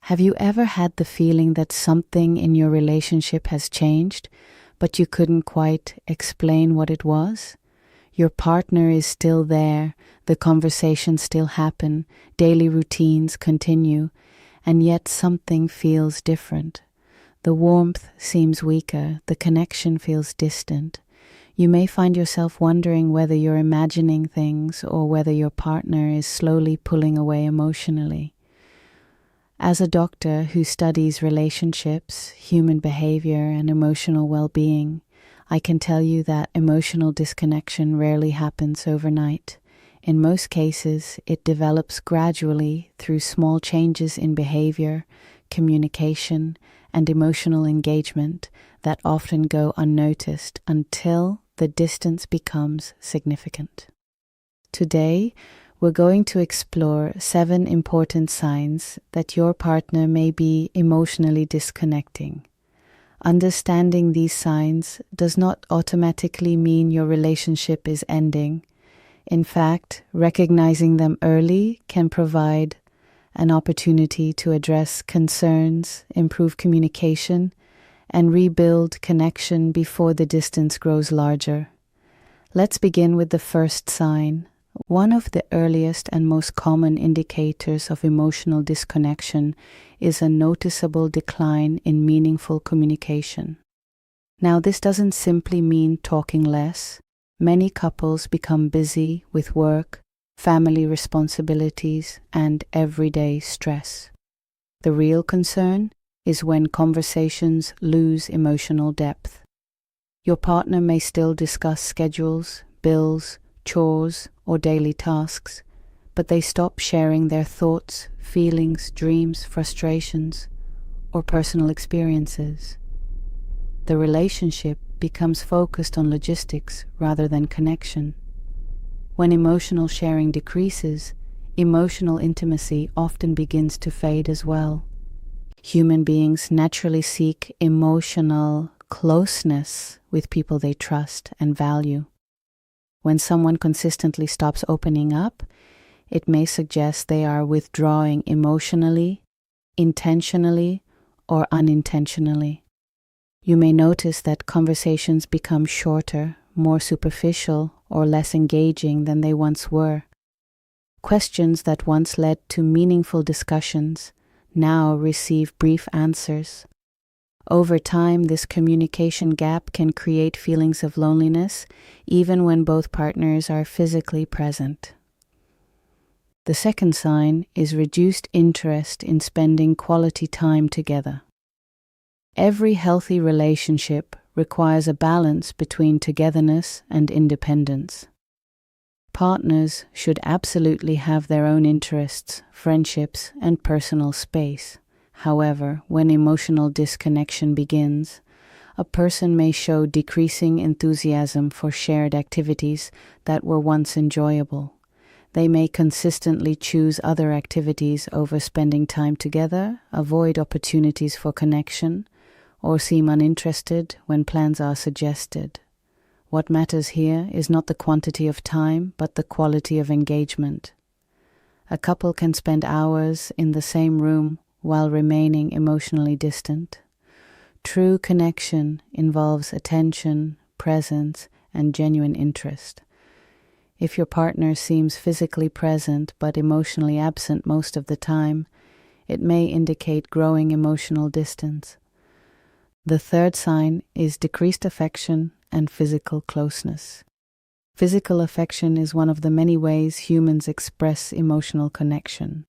Have you ever had the feeling that something in your relationship has changed, but you couldn't quite explain what it was? Your partner is still there, the conversations still happen, daily routines continue, and yet something feels different. The warmth seems weaker, the connection feels distant. You may find yourself wondering whether you're imagining things or whether your partner is slowly pulling away emotionally. As a doctor who studies relationships, human behavior, and emotional well-being, I can tell you that emotional disconnection rarely happens overnight. In most cases, it develops gradually through small changes in behavior, communication, and emotional engagement that often go unnoticed until the distance becomes significant. Today, we're going to explore 7 important signs that your partner may be emotionally disconnecting. Understanding these signs does not automatically mean your relationship is ending. In fact, recognizing them early can provide an opportunity to address concerns, improve communication, and rebuild connection before the distance grows larger. Let's begin with the first sign. One of the earliest and most common indicators of emotional disconnection is a noticeable decline in meaningful communication. Now, this doesn't simply mean talking less. Many couples become busy with work, family responsibilities, and everyday stress. The real concern is when conversations lose emotional depth. Your partner may still discuss schedules, bills, chores, or daily tasks, but they stop sharing their thoughts, feelings, dreams, frustrations, or personal experiences. The relationship becomes focused on logistics rather than connection. When emotional sharing decreases, emotional intimacy often begins to fade as well. Human beings naturally seek emotional closeness with people they trust and value. When someone consistently stops opening up, it may suggest they are withdrawing emotionally, intentionally, or unintentionally. You may notice that conversations become shorter, more superficial, or less engaging than they once were. Questions that once led to meaningful discussions now receive brief answers. Over time, this communication gap can create feelings of loneliness, even when both partners are physically present. The second sign is reduced interest in spending quality time together. Every healthy relationship requires a balance between togetherness and independence. Partners should absolutely have their own interests, friendships, and personal space. However, when emotional disconnection begins, a person may show decreasing enthusiasm for shared activities that were once enjoyable. They may consistently choose other activities over spending time together, avoid opportunities for connection, or seem uninterested when plans are suggested. What matters here is not the quantity of time, but the quality of engagement. A couple can spend hours in the same room while remaining emotionally distant. True connection involves attention, presence, and genuine interest. If your partner seems physically present but emotionally absent most of the time, it may indicate growing emotional distance. The third sign is decreased affection and physical closeness. Physical affection is one of the many ways humans express emotional connection.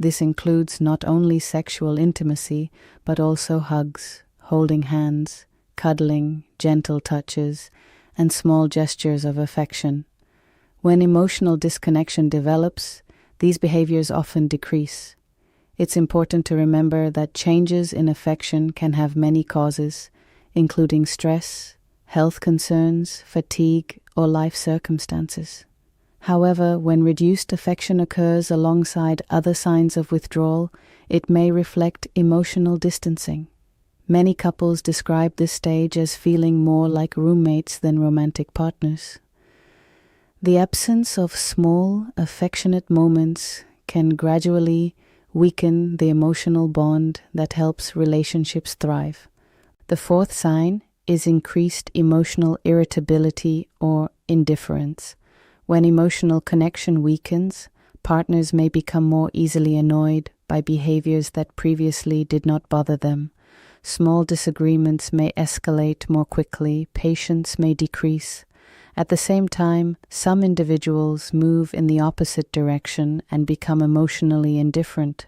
This includes not only sexual intimacy, but also hugs, holding hands, cuddling, gentle touches, and small gestures of affection. When emotional disconnection develops, these behaviors often decrease. It's important to remember that changes in affection can have many causes, including stress, health concerns, fatigue, or life circumstances. However, when reduced affection occurs alongside other signs of withdrawal, it may reflect emotional distancing. Many couples describe this stage as feeling more like roommates than romantic partners. The absence of small, affectionate moments can gradually weaken the emotional bond that helps relationships thrive. The fourth sign is increased emotional irritability or indifference. When emotional connection weakens, partners may become more easily annoyed by behaviors that previously did not bother them. Small disagreements may escalate more quickly, patience may decrease. At the same time, some individuals move in the opposite direction and become emotionally indifferent.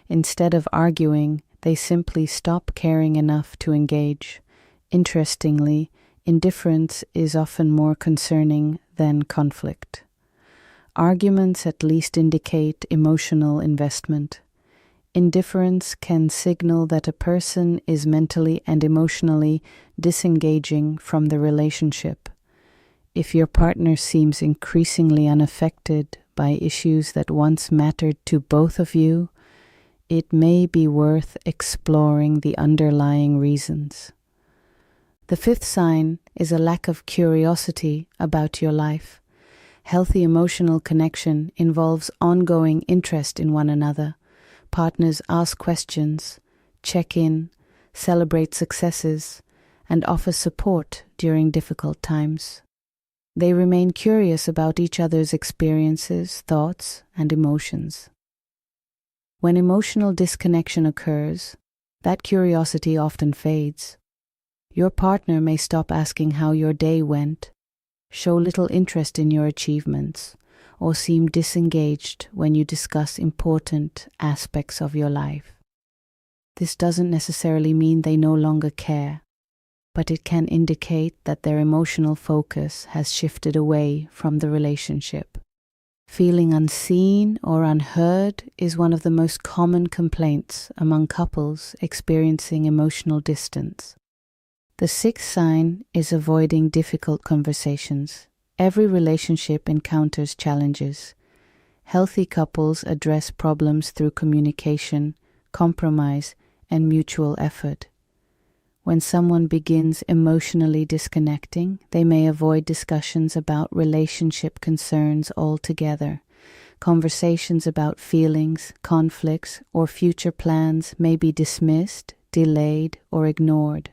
Instead of arguing, they simply stop caring enough to engage. Interestingly, indifference is often more concerning than conflict. Arguments at least indicate emotional investment. Indifference can signal that a person is mentally and emotionally disengaging from the relationship. If your partner seems increasingly unaffected by issues that once mattered to both of you, it may be worth exploring the underlying reasons. The fifth sign is a lack of curiosity about your life. Healthy emotional connection involves ongoing interest in one another. Partners ask questions, check in, celebrate successes, and offer support during difficult times. They remain curious about each other's experiences, thoughts, and emotions. When emotional disconnection occurs, that curiosity often fades. Your partner may stop asking how your day went, show little interest in your achievements, or seem disengaged when you discuss important aspects of your life. This doesn't necessarily mean they no longer care, but it can indicate that their emotional focus has shifted away from the relationship. Feeling unseen or unheard is one of the most common complaints among couples experiencing emotional distance. The sixth sign is avoiding difficult conversations. Every relationship encounters challenges. Healthy couples address problems through communication, compromise, and mutual effort. When someone begins emotionally disconnecting, they may avoid discussions about relationship concerns altogether. Conversations about feelings, conflicts, or future plans may be dismissed, delayed, or ignored.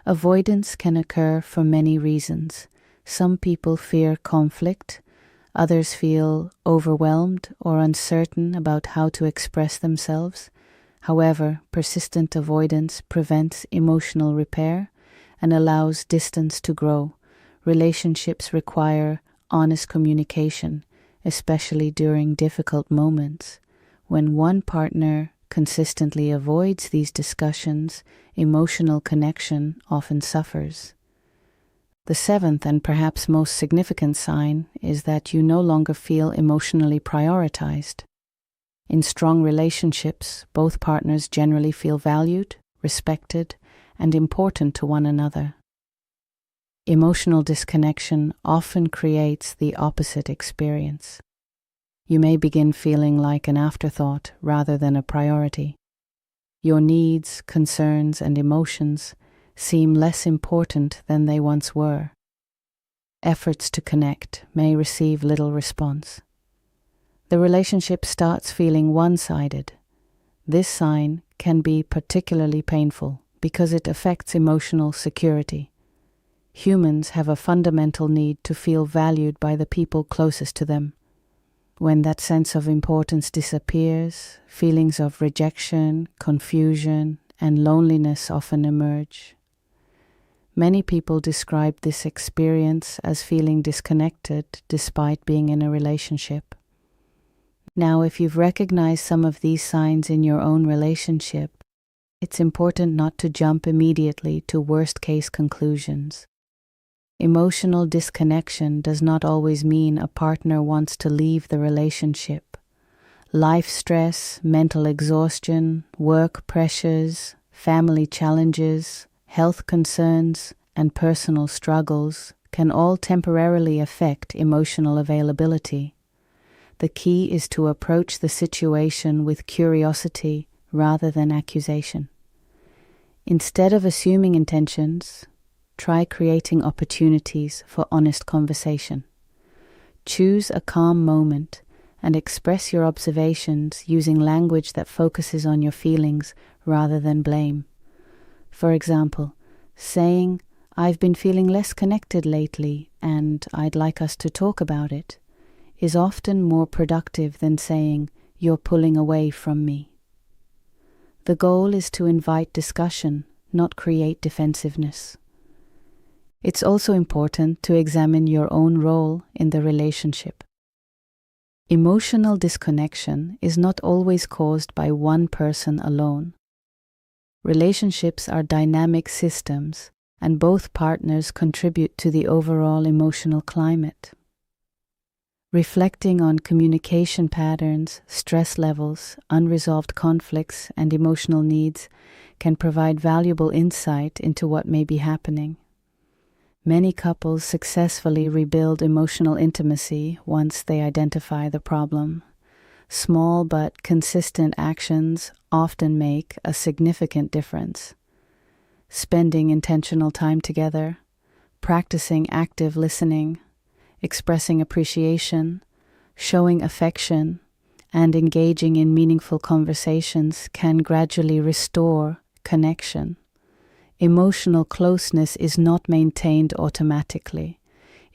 Avoidance can occur for many reasons. Some people fear conflict, others feel overwhelmed or uncertain about how to express themselves. However, persistent avoidance prevents emotional repair and allows distance to grow. Relationships require honest communication, especially during difficult moments. When one partner consistently avoids these discussions, emotional connection often suffers. The seventh and perhaps most significant sign is that you no longer feel emotionally prioritized. In strong relationships, both partners generally feel valued, respected, and important to one another. Emotional disconnection often creates the opposite experience. You may begin feeling like an afterthought rather than a priority. Your needs, concerns, and emotions seem less important than they once were. Efforts to connect may receive little response. The relationship starts feeling one-sided. This sign can be particularly painful because it affects emotional security. Humans have a fundamental need to feel valued by the people closest to them. When that sense of importance disappears, feelings of rejection, confusion, and loneliness often emerge. Many people describe this experience as feeling disconnected despite being in a relationship. Now, if you've recognized some of these signs in your own relationship, it's important not to jump immediately to worst-case conclusions. Emotional disconnection does not always mean a partner wants to leave the relationship. Life stress, mental exhaustion, work pressures, family challenges, health concerns, and personal struggles can all temporarily affect emotional availability. The key is to approach the situation with curiosity rather than accusation. Instead of assuming intentions, try creating opportunities for honest conversation. Choose a calm moment and express your observations using language that focuses on your feelings rather than blame. For example, saying, "I've been feeling less connected lately and I'd like us to talk about it," is often more productive than saying, "You're pulling away from me." The goal is to invite discussion, not create defensiveness. It's also important to examine your own role in the relationship. Emotional disconnection is not always caused by one person alone. Relationships are dynamic systems, and both partners contribute to the overall emotional climate. Reflecting on communication patterns, stress levels, unresolved conflicts, and emotional needs can provide valuable insight into what may be happening. Many couples successfully rebuild emotional intimacy once they identify the problem. Small but consistent actions often make a significant difference. Spending intentional time together, practicing active listening, expressing appreciation, showing affection, and engaging in meaningful conversations can gradually restore connection. Emotional closeness is not maintained automatically.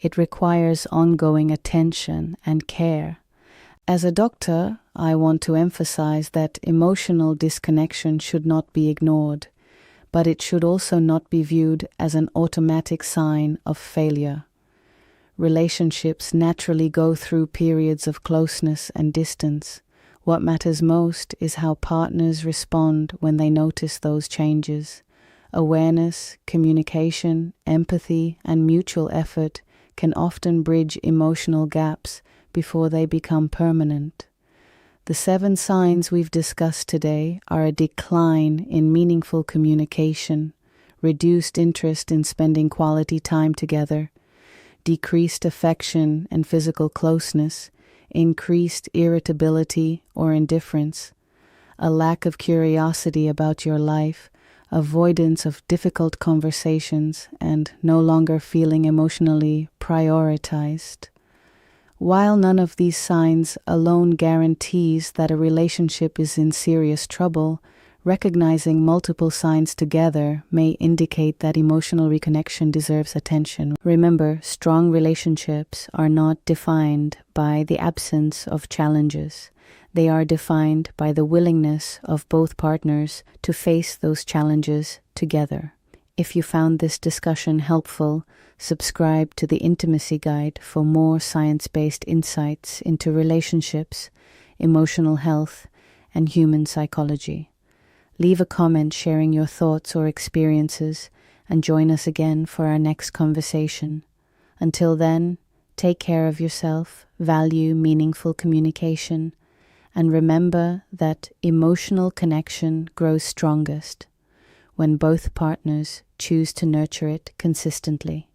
It requires ongoing attention and care. As a doctor, I want to emphasize that emotional disconnection should not be ignored, but it should also not be viewed as an automatic sign of failure. Relationships naturally go through periods of closeness and distance. What matters most is how partners respond when they notice those changes. Awareness, communication, empathy, and mutual effort can often bridge emotional gaps before they become permanent. The 7 signs we've discussed today are a decline in meaningful communication, reduced interest in spending quality time together, decreased affection and physical closeness, increased irritability or indifference, a lack of curiosity about your life, avoidance of difficult conversations, and no longer feeling emotionally prioritized. While none of these signs alone guarantees that a relationship is in serious trouble, recognizing multiple signs together may indicate that emotional reconnection deserves attention. Remember, strong relationships are not defined by the absence of challenges. They are defined by the willingness of both partners to face those challenges together. If you found this discussion helpful, subscribe to the Intimacy Guide for more science-based insights into relationships, emotional health, and human psychology. Leave a comment sharing your thoughts or experiences, and join us again for our next conversation. Until then, take care of yourself, value meaningful communication, and remember that emotional connection grows strongest when both partners choose to nurture it consistently.